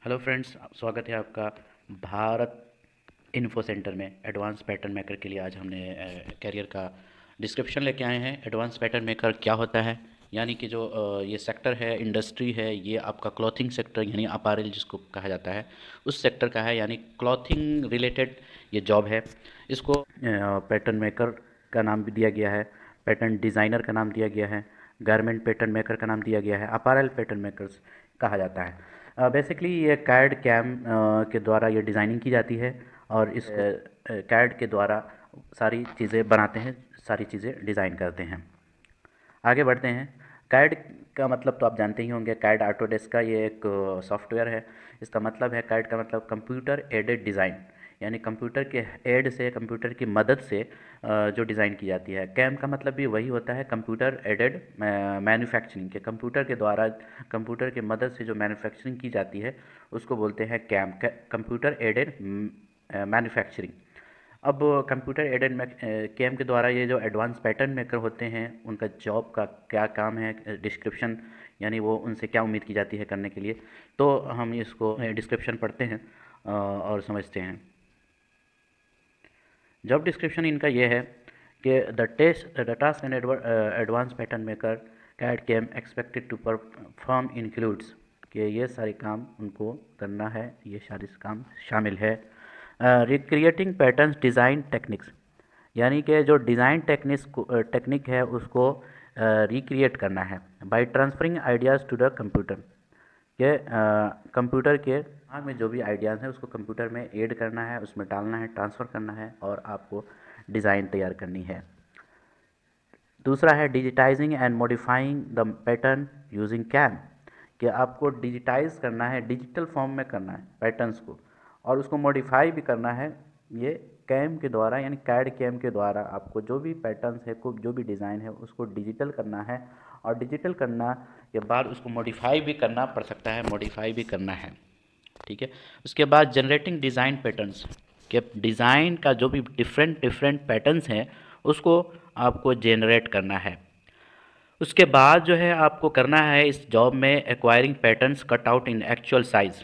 Hello friends, स्वागत है आपका भारत इन्फो सेंटर में। एडवांस पैटर्न मेकर के लिए आज हमने कैरियर का डिस्क्रिप्शन लेके आए हैं। एडवांस पैटर्न मेकर क्या होता है, यानी कि जो ये सेक्टर है, इंडस्ट्री है, ये आपका क्लॉथिंग सेक्टर यानी अपैरल जिसको कहा जाता है, उस सेक्टर का है, यानी क्लॉथिंग रिलेटेड ये जॉब है। इसको पैटर्न मेकर का नाम भी दिया गया है, पैटर्न डिज़ाइनर का नाम दिया गया है, गारमेंट पैटर्न मेकर का नाम दिया गया है, अपैरल पैटर्न मेकर्स कहा जाता है। बेसिकली ये कैड कैम के द्वारा ये डिज़ाइनिंग की जाती है और इस कैड के द्वारा सारी चीज़ें बनाते हैं, सारी चीज़ें डिज़ाइन करते हैं। आगे बढ़ते हैं। कैड का मतलब तो आप जानते ही होंगे, कैड ऑटोडेस्क का ये एक सॉफ्टवेयर है। इसका मतलब है, कैड का मतलब कंप्यूटर एडेड डिज़ाइन, यानी कंप्यूटर के एड से, कंप्यूटर की मदद से जो डिज़ाइन की जाती है। कैम का मतलब भी वही होता है, कंप्यूटर एडेड मैन्युफैक्चरिंग, के कंप्यूटर के द्वारा, कंप्यूटर की मदद से जो मैन्युफैक्चरिंग की जाती है उसको बोलते हैं कैम, कंप्यूटर एडेड मैन्युफैक्चरिंग। अब कंप्यूटर एडेड केम के द्वारा ये जो एडवांस पैटर्न मेकर होते हैं, उनका जॉब का क्या काम है, डिस्क्रिप्शन, यानी वो उनसे क्या उम्मीद की जाती है करने के लिए, तो हम इसको डिस्क्रिप्शन पढ़ते हैं और समझते हैं। जॉब डिस्क्रिप्शन इनका ये है कि the task and advance pattern maker CAD CAM expected to perform includes, कि ये सारे काम उनको करना है, ये सारे काम शामिल है। रिक्रिएटिंग पैटर्न्स डिज़ाइन टेक्निक्स, यानी कि जो डिज़ाइन टेक्निक है उसको रिक्रिएट करना है। By transferring ideas to the computer, के कंप्यूटर के दिमाग में जो भी आइडियाज़ हैं उसको कंप्यूटर में ऐड करना है, उसमें डालना है, ट्रांसफ़र करना है और आपको डिज़ाइन तैयार करनी है। दूसरा है digitizing and modifying the pattern using CAM, कि आपको डिजिटाइज करना है, डिजिटल फॉर्म में करना है पैटर्न्स को, और उसको मॉडिफाई भी करना है ये कैम के द्वारा, यानी कैड कैम के द्वारा। आपको जो भी पैटर्न्स है, को जो भी डिज़ाइन है उसको डिजिटल करना है, और डिजिटल करना के बाद उसको मॉडिफाई भी करना पड़ सकता है, मॉडिफाई भी करना है। ठीक है। उसके बाद जनरेटिंग डिज़ाइन पैटर्न्स, के डिज़ाइन का जो भी डिफरेंट डिफरेंट पैटर्न्स हैं उसको आपको जनरेट करना है। उसके बाद जो है आपको करना है इस जॉब में acquiring patterns cut out in actual size,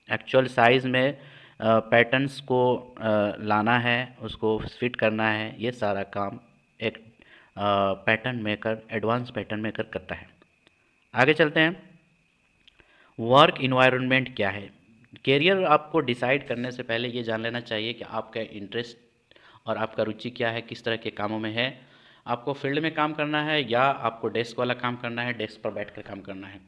actual size में पैटर्न्स को लाना है, उसको फिट करना है। ये सारा काम एक pattern maker, advance pattern maker करता है। आगे चलते हैं। वर्क इन्वायरमेंट क्या है। कैरियर आपको डिसाइड करने से पहले ये जान लेना चाहिए कि आपका इंटरेस्ट और आपका रुचि क्या है, किस तरह के कामों में है। आपको फील्ड में काम करना है या आपको डेस्क वाला काम करना है, डेस्क पर बैठकर काम करना है,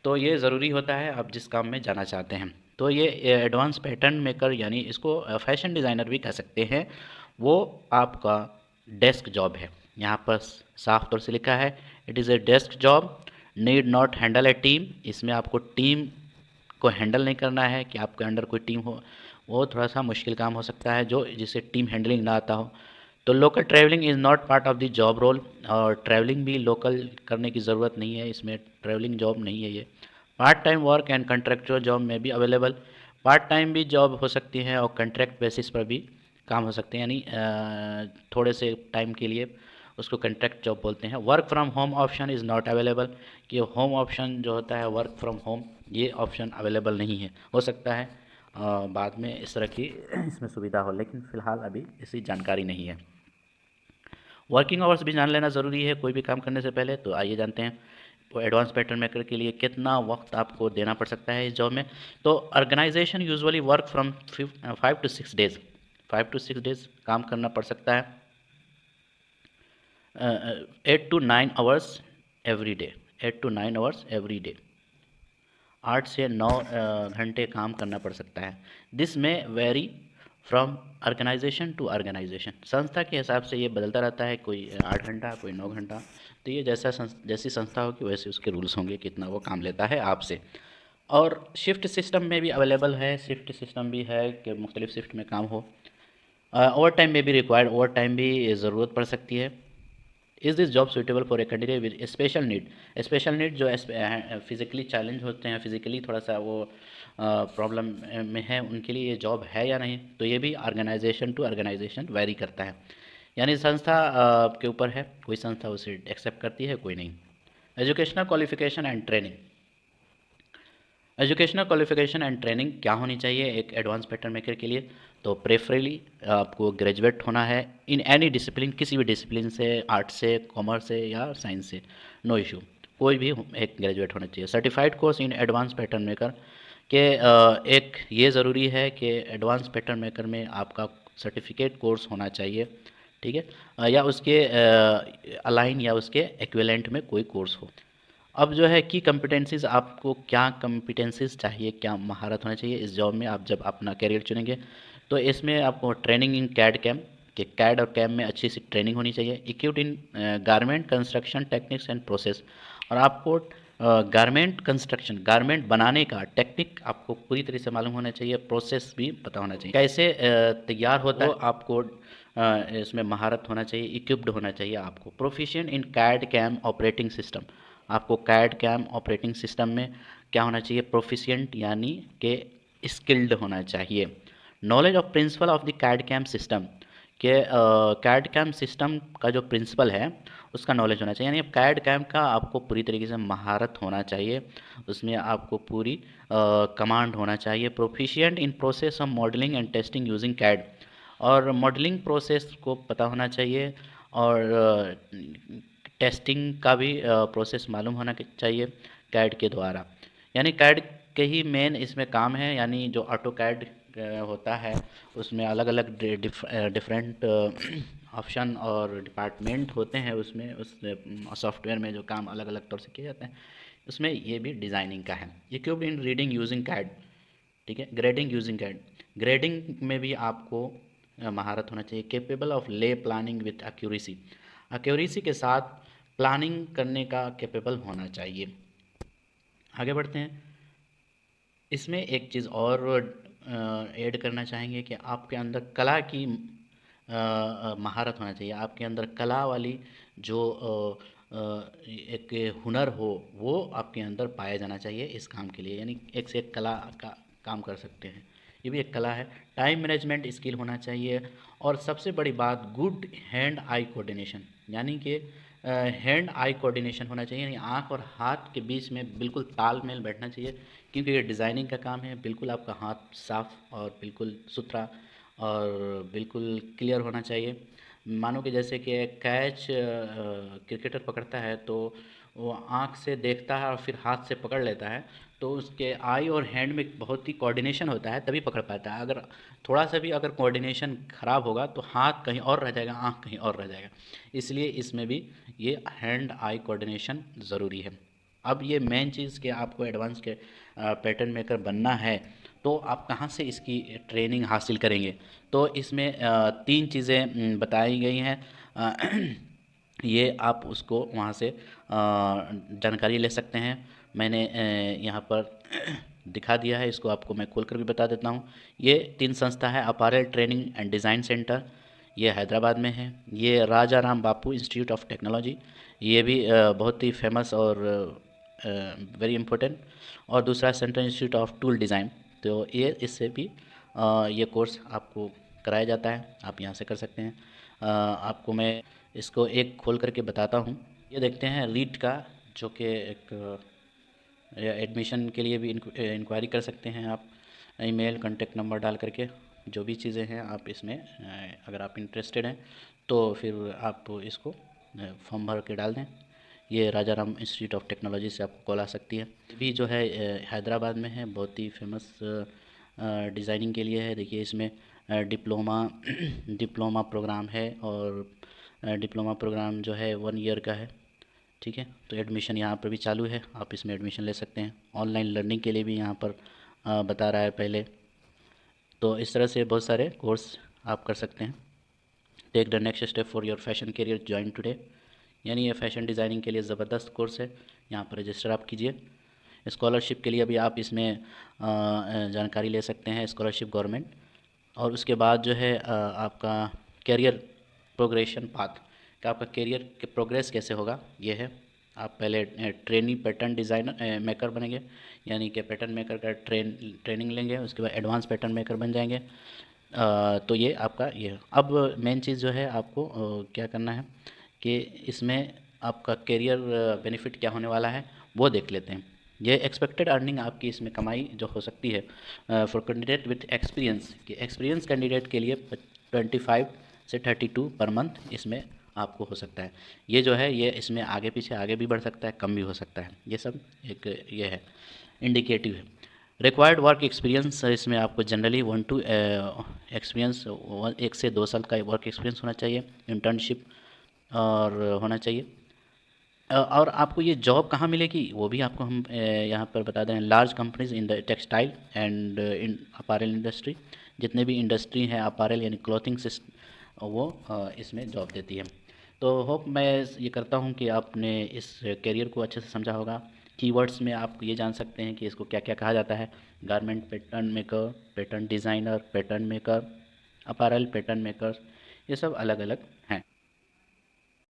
तो ये ज़रूरी होता है आप जिस काम में जाना चाहते हैं। तो ये एडवांस पैटर्न मेकर, यानी इसको फैशन डिज़ाइनर भी कह सकते हैं, वो आपका डेस्क जॉब है। यहाँ पर साफ तौर से लिखा है, it is a desk job, need not handle A team. इसमें आपको टीम को हैंडल नहीं करना है कि आपके अंडर कोई टीम हो, वो थोड़ा सा मुश्किल काम हो सकता है जो जिसे टीम हैंडलिंग ना आता हो। तो local travelling is not part of the job role, और ट्रैवलिंग भी लोकल करने की ज़रूरत नहीं है, इसमें ट्रैवलिंग जॉब नहीं है ये। Part time work and contractual job में भी अवेलेबल, पार्ट टाइम भी जॉब हो सकती है और कॉन्ट्रैक्ट बेसिस पर भी काम हो सकते हैं, यानी थोड़े से टाइम के लिए उसको कॉन्ट्रैक्ट जॉब बोलते हैं। Work from home option is not available, कि होम ऑप्शन जो होता है, वर्क फ्रॉम होम, ये ऑप्शन अवेलेबल नहीं है। हो सकता है बाद में इस तरह की इसमें सुविधा हो, लेकिन फ़िलहाल अभी इसकी जानकारी नहीं है। वर्किंग आवर्स भी जान लेना ज़रूरी है कोई भी काम करने से पहले, तो आइए जानते हैं। तो एडवांस पैटर्न मेकर के लिए कितना वक्त आपको देना पड़ सकता है इस जॉब में। तो organisation usually work from 5 to 6 days, 5 to 6 days काम करना पड़ सकता है। 8 to 9 hours every day, 8 to 9 hours every day, 8 से 9 घंटे काम करना पड़ सकता है। This may vary from organisation to organisation, संस्था के हिसाब से ये बदलता रहता है, कोई 8 घंटा, कोई 9 घंटा। तो ये जैसी संस्था होगी वैसे उसके रूल्स होंगे कितना वो काम लेता है आपसे। और शिफ्ट सिस्टम में भी अवेलेबल है, शिफ्ट सिस्टम भी है कि मुख्तलिफ शिफ्ट में काम हो। ओवर टाइम में भी रिक्वायर्ड, ओवर टाइम भी ज़रूरत पड़ सकती है। Is this job suitable for a candidate with special need, special need जो फिज़िकली चैलेंज होते हैं, फिज़िकली थोड़ा सा वो प्रॉब्लम में है, उनके लिए ये जॉब है या नहीं। तो ये भी ऑर्गेनाइजेशन टू ऑर्गेनाइजेशन वैरी करता है, यानी संस्था के ऊपर है, कोई संस्था उसे एक्सेप्ट करती है, कोई नहीं। Educational qualification and training, educational qualification and training क्या होनी चाहिए एक एडवांस पैटर्न मेकर के लिए? तो प्रेफरेबली आपको ग्रेजुएट होना है इन एनी डिसिप्लिन, किसी भी डिसिप्लिन से, आर्ट से, कॉमर्स से या साइंस से, नो इशू, कोई भी एक ग्रेजुएट होना चाहिए। Certified course in advance pattern maker के एक ये ज़रूरी है कि एडवांस पैटर्न मेकर में आपका सर्टिफिकेट कोर्स होना चाहिए, ठीक है, या उसके अलाइन या उसके एक्विवेलेंट में कोई कोर्स हो। अब जो है की कम्पिटेंसीज़, आपको क्या कम्पिटेंसीज़ चाहिए, क्या महारत होना चाहिए इस जॉब में आप जब अपना करियर चुनेंगे? तो इसमें आपको ट्रेनिंग इन कैड कैम, कि कैड और कैम में अच्छी सी ट्रेनिंग होनी चाहिए। Equipped in garment construction techniques and process, और आपको गारमेंट कंस्ट्रक्शन, गारमेंट बनाने का टेक्निक आपको पूरी तरह से मालूम होना चाहिए, प्रोसेस भी पता होना चाहिए, कैसे तैयार होता है आपको इसमें महारत होना चाहिए, इक्विप्ड होना चाहिए आपको। Proficient in CAD CAM operating system, आपको कैड कैम ऑपरेटिंग सिस्टम में क्या होना चाहिए? प्रोफिशिएंट यानी कि स्किल्ड होना चाहिए। Knowledge of principle of the CAD CAM system, के कैड कैम सिस्टम का जो प्रिंसिपल है उसका नॉलेज होना चाहिए, यानी कैड कैम का आपको पूरी तरीके से महारत होना चाहिए, उसमें आपको पूरी कमांड होना चाहिए। Proficient in process of modelling and testing using CAD, और मॉडलिंग प्रोसेस को पता होना चाहिए, और टेस्टिंग का भी प्रोसेस मालूम होना चाहिए कैड के द्वारा। यानी कैड के ही मेन इसमें काम है, यानी जो ऑटो कैड होता है उसमें अलग अलग डिफरेंट ऑप्शन और डिपार्टमेंट होते हैं, उसमें उस सॉफ्टवेयर में जो काम अलग अलग तौर से किए जाते हैं, उसमें ये भी डिज़ाइनिंग का है। Equipped in reading using CAD, ठीक है, ग्रेडिंग यूजिंग कैड, ग्रेडिंग में भी आपको महारत होना चाहिए। केपेबल ऑफ ले प्लानिंग विथ एक्यूरेसी, एक्यूरेसी के साथ प्लानिंग करने का कैपेबल होना चाहिए। आगे बढ़ते हैं। इसमें एक चीज़ और ऐड करना चाहेंगे कि आपके अंदर कला की महारत होना चाहिए, आपके अंदर कला वाली जो एक हुनर हो वो आपके अंदर पाया जाना चाहिए इस काम के लिए, यानी एक से एक कला का काम कर सकते हैं, ये भी एक कला है। टाइम मैनेजमेंट स्किल होना चाहिए, और सबसे बड़ी बात गुड हैंड आई कोऑर्डिनेशन, यानी कि हैंड आई कोऑर्डिनेशन होना चाहिए, यानी आँख और हाथ के बीच में बिल्कुल तालमेल बैठना चाहिए, क्योंकि ये डिज़ाइनिंग का काम है, बिल्कुल आपका हाथ साफ और बिल्कुल सुथरा और बिल्कुल क्लियर होना चाहिए। मानो कि जैसे कि कैच क्रिकेटर पकड़ता है तो वो आँख से देखता है और फिर हाथ से पकड़ लेता है, तो उसके आई और हैंड में बहुत ही कोऑर्डिनेशन होता है तभी पकड़ पाता है। अगर थोड़ा सा भी अगर कोऑर्डिनेशन ख़राब होगा तो हाथ कहीं और रह जाएगा, आँख कहीं और रह जाएगा, इसलिए इसमें भी ये हैंड आई कोऑर्डिनेशन ज़रूरी है। अब ये मेन चीज़ कि आपको एडवांस के पैटर्न मेकर बनना है तो आप कहाँ से इसकी ट्रेनिंग हासिल करेंगे? तो इसमें तीन चीज़ें बताई गई हैं। ये आप उसको वहाँ से जानकारी ले सकते हैं। मैंने यहाँ पर दिखा दिया है, इसको आपको मैं खोल कर भी बता देता हूँ। ये तीन संस्था है, apparel training and design centre, ये हैदराबाद में है। ये राजा राम बापू इंस्टीट्यूट ऑफ टेक्नोलॉजी, ये भी बहुत ही फेमस और वेरी इम्पोर्टेंट। और दूसरा central institute of tool design, तो ये इससे भी ये कोर्स आपको कराया जाता है, आप यहाँ से कर सकते हैं। आपको मैं इसको एक खोल करके बताता हूँ। ये देखते हैं रीट का, जो कि एक एडमिशन के लिए भी इंक्वायरी कर सकते हैं आप, ईमेल कॉन्टेक्ट नंबर डाल करके, जो भी चीज़ें हैं आप इसमें अगर आप इंटरेस्टेड हैं तो फिर आप इसको फॉर्म भर के डाल दें। ये राजा राम इंस्टीट्यूट ऑफ टेक्नोलॉजी से आपको कॉल आ सकती है। ये भी जो है हैदराबाद में है, बहुत ही फेमस डिज़ाइनिंग के लिए है। देखिए इसमें डिप्लोमा डिप्लोमा प्रोग्राम है, और डिप्लोमा प्रोग्राम जो है 1 ईयर का है, ठीक है। तो एडमिशन यहाँ पर भी चालू है, आप इसमें एडमिशन ले सकते हैं। ऑनलाइन लर्निंग के लिए भी यहाँ पर बता रहा है पहले। तो इस तरह से बहुत सारे कोर्स आप कर सकते हैं। Take the next step for your fashion career, join today, यानी ये फैशन डिज़ाइनिंग के लिए ज़बरदस्त कोर्स है, यहाँ पर रजिस्टर आप कीजिए। स्कॉलरशिप के लिए भी आप इसमें जानकारी ले सकते हैं, स्कॉलरशिप गवर्नमेंट। और उसके बाद जो है आपका करियर प्रोग्रेशन पाथ, कि आपका करियर के प्रोग्रेस कैसे होगा, ये है। आप पहले ट्रेनी पैटर्न डिज़ाइनर मेकर बनेंगे, यानी कि पैटर्न मेकर का ट्रेनिंग लेंगे, उसके बाद एडवांस पैटर्न मेकर बन जाएंगे। तो ये आपका ये है। अब मेन चीज़ जो है आपको क्या करना है कि इसमें आपका करियर बेनिफिट क्या होने वाला है वो देख लेते हैं। ये एक्सपेक्टेड अर्निंग आपकी इसमें कमाई जो हो सकती है फॉर कैंडिडेट विथ एक्सपीरियंस, कि एक्सपीरियंस कैंडिडेट के लिए 25 से 32 पर मंथ इसमें आपको हो सकता है। ये जो है ये इसमें आगे पीछे आगे भी बढ़ सकता है, कम भी हो सकता है। ये सब एक ये है इंडिकेटिव है। रिक्वायर्ड वर्क एक्सपीरियंस इसमें आपको जनरली 1 to एक्सपीरियंस 1 से 2 साल का वर्क एक्सपीरियंस होना चाहिए, इंटर्नशिप और होना चाहिए। और आपको ये जॉब कहाँ मिलेगी वो भी आपको हम यहाँ पर बता दें। Large companies in the textile and in apparel industry, जितने भी इंडस्ट्री हैं अपैरल यानी क्लॉथिंग सिस्टम, वो इसमें जॉब देती है। तो होप मैं ये करता हूँ कि आपने इस करियर को अच्छे से समझा होगा। कीवर्ड्स में आप ये जान सकते हैं कि इसको क्या क्या कहा जाता है। Garment pattern maker, pattern designer, pattern maker, apparel pattern maker, ये सब अलग अलग